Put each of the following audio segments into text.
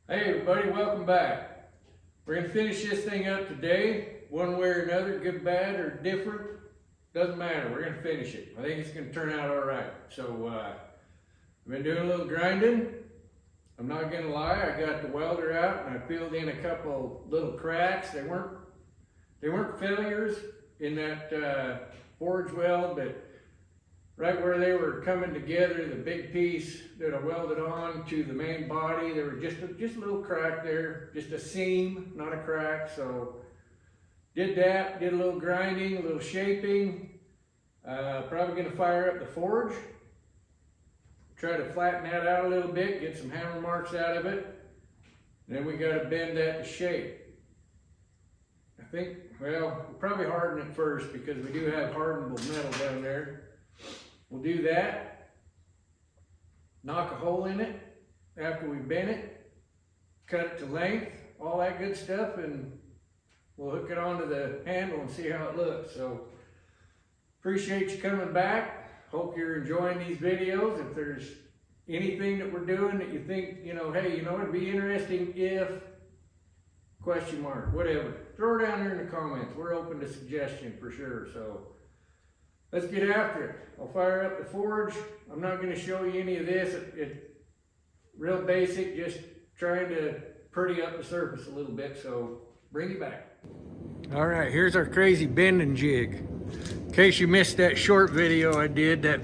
Hey everybody, welcome back. We're going to finish this thing up today, one way or another, good, bad, or different. Doesn't matter, we're going to finish it. I think it's going to turn out all right. So, I've been doing a little grinding. I'm not going to lie, I got the welder out and I filled in a couple little cracks. They weren't failures in that forge weld, but right where they were coming together, the big piece that I welded on to the main body, there was just a little crack there, just a seam, not a crack. So did that, did a little grinding, a little shaping. Probably gonna fire up the forge, try to flatten that out a little bit, get some hammer marks out of it. Then we gotta bend that to shape. I think, well, we'll probably harden it first because we do have hardenable metal down there. We'll do that, knock a hole in it after we bend it, cut it to length, all that good stuff, and we'll hook it onto the handle and see how it looks. So, appreciate you coming back. Hope you're enjoying these videos. If there's anything that we're doing that you think, hey, it'd be interesting if, question mark, whatever, throw it down there in the comments. We're open to suggestion for sure. So, let's get after it. I'll fire up the forge. I'm not going to show you any of this. It's real basic, just trying to pretty up the surface a little bit, so bring you back. All right, here's our crazy bending jig. In case you missed that short video I did, that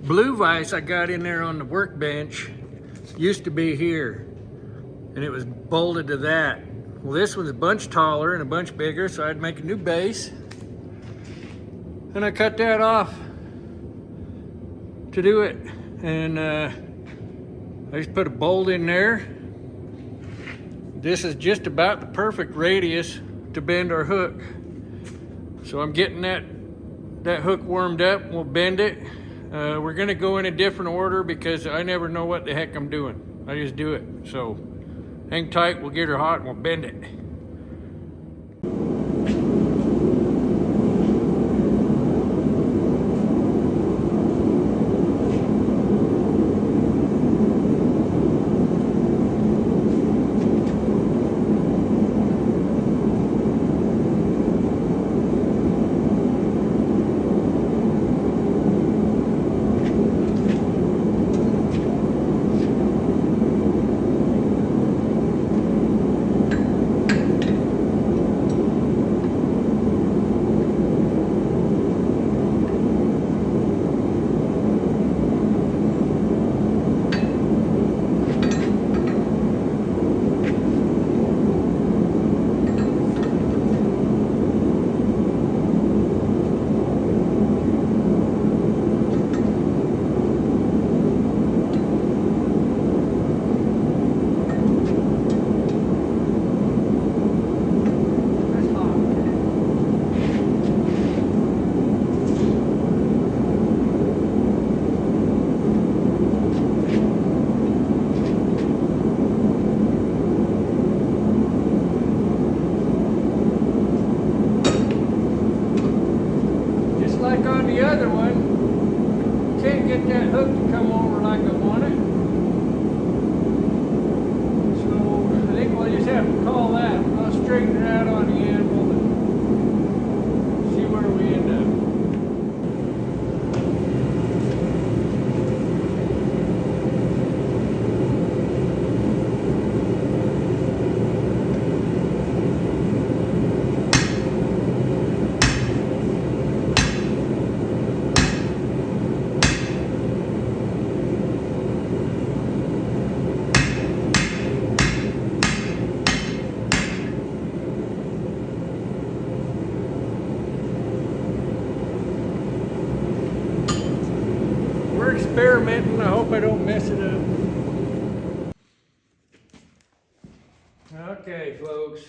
blue vise I got in there on the workbench used to be here, and it was bolted to that. Well, this one's a bunch taller and a bunch bigger, so I'd make a new base. And I cut that off to do it. And I just put a bolt in there. This is just about the perfect radius to bend our hook. So I'm getting that hook warmed up. We'll bend it. We're gonna go in a different order because I never know what the heck I'm doing. I just do it. So hang tight, we'll get her hot and we'll bend it. Like on the other one, can't get that hook to come over like I want it. So I think we'll just have to call that. I'll straighten her out on the anvil and see where we end up. Experimenting. I hope I don't mess it up. Okay, folks.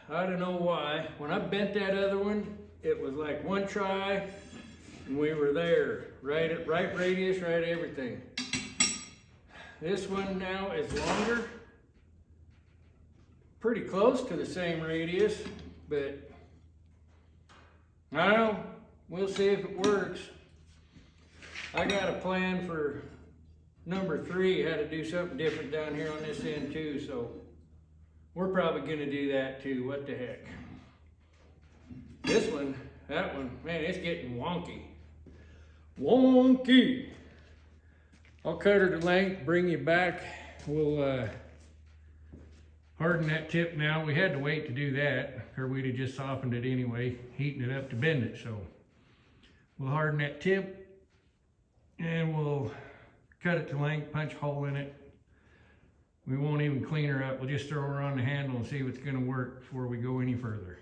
I don't know why. When I bent that other one, it was like one try and we were there. Right radius, right everything. This one now is longer. Pretty close to the same radius, but I don't know. We'll see if it works. I got a plan for number 3 had to do something different down here on this end too, so we're probably gonna do that too. What the heck. This one, that one, man, it's getting wonky. Wonky. I'll cut her to length, bring you back. We'll harden that tip now. We had to wait to do that, or we'd have just softened it anyway, heating it up to bend it. So we'll harden that tip and we'll cut it to length, punch a hole in it. We won't even clean her up. We'll just throw her on the handle and see what's gonna work before we go any further.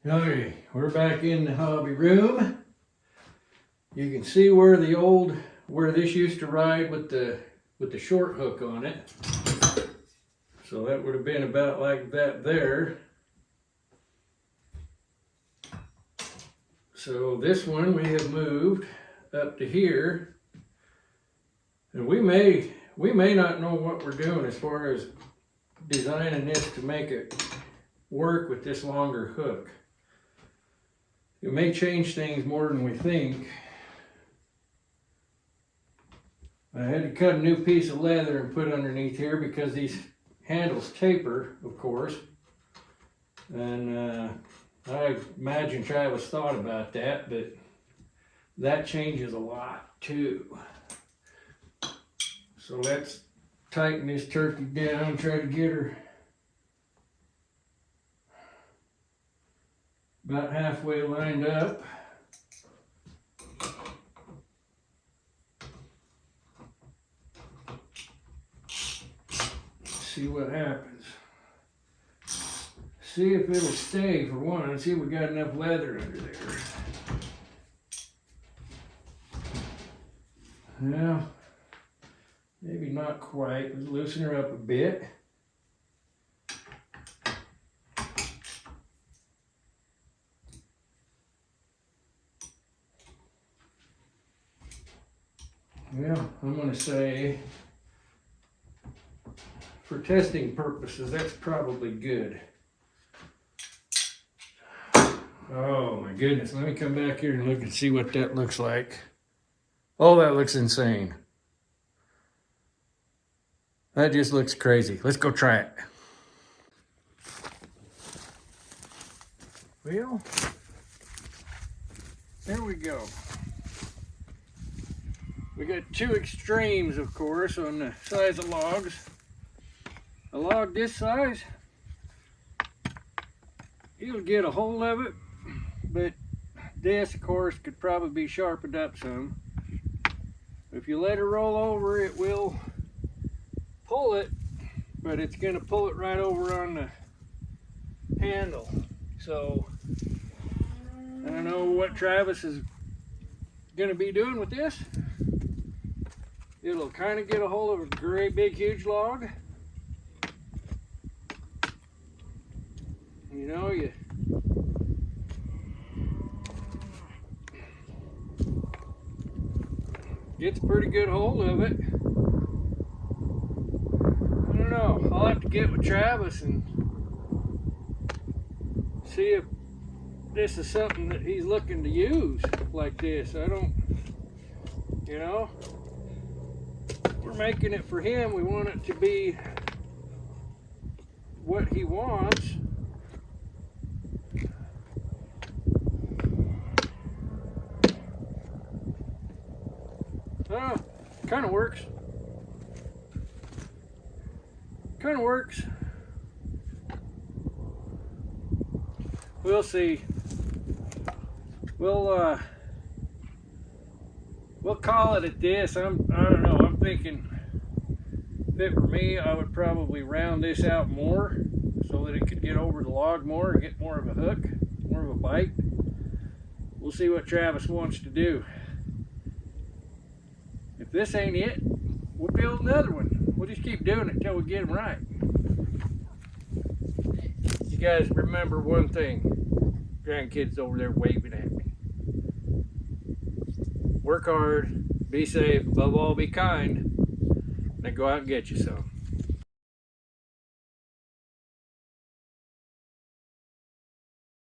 Okay, we're back in the hobby room. You can see where this used to ride with the short hook on it. So that would have been about like that there. So this one we have moved up to here, and we may not know what we're doing as far as designing this to make it work with this longer hook. It may change things more than we think. I had to cut a new piece of leather and put underneath here because these handles taper, of course. And I imagine Travis thought about that, but that changes a lot too. So let's tighten this turkey down, try to get her about halfway lined up. See what happens. See if it'll stay for one, and see if we got enough leather under there. Now, maybe not quite. Let's loosen her up a bit. Well, I'm going to say, for testing purposes, that's probably good. Oh my goodness, let me come back here and look and see what that looks like. Oh, that looks insane. That just looks crazy. Let's go try it. Well, there we go. We got two extremes, of course, on the size of logs. A log this size, you'll get a hold of it, but this, of course, could probably be sharpened up some. If you let her roll over, it will pull it, but it's going to pull it right over on the handle. So I don't know what Travis is going to be doing with this. It'll kind of get a hold of a great big huge log. You know, you gets a pretty good hold of it. I don't know. I'll have to get with Travis and see if this is something that he's looking to use like this. I don't, you know, we're making it for him. We want it to be what he wants. Kind of works. Kind of works. We'll see. We'll call it at this. I don't know. I'm thinking if it were me, I would probably round this out more so that it could get over the log more and get more of a hook, more of a bite. We'll see what Travis wants to do. If this ain't it, we'll build another one. We'll just keep doing it until we get them right. You guys remember one thing. Grandkids over there waving at me. Work hard, be safe, above all be kind, then go out and get you some.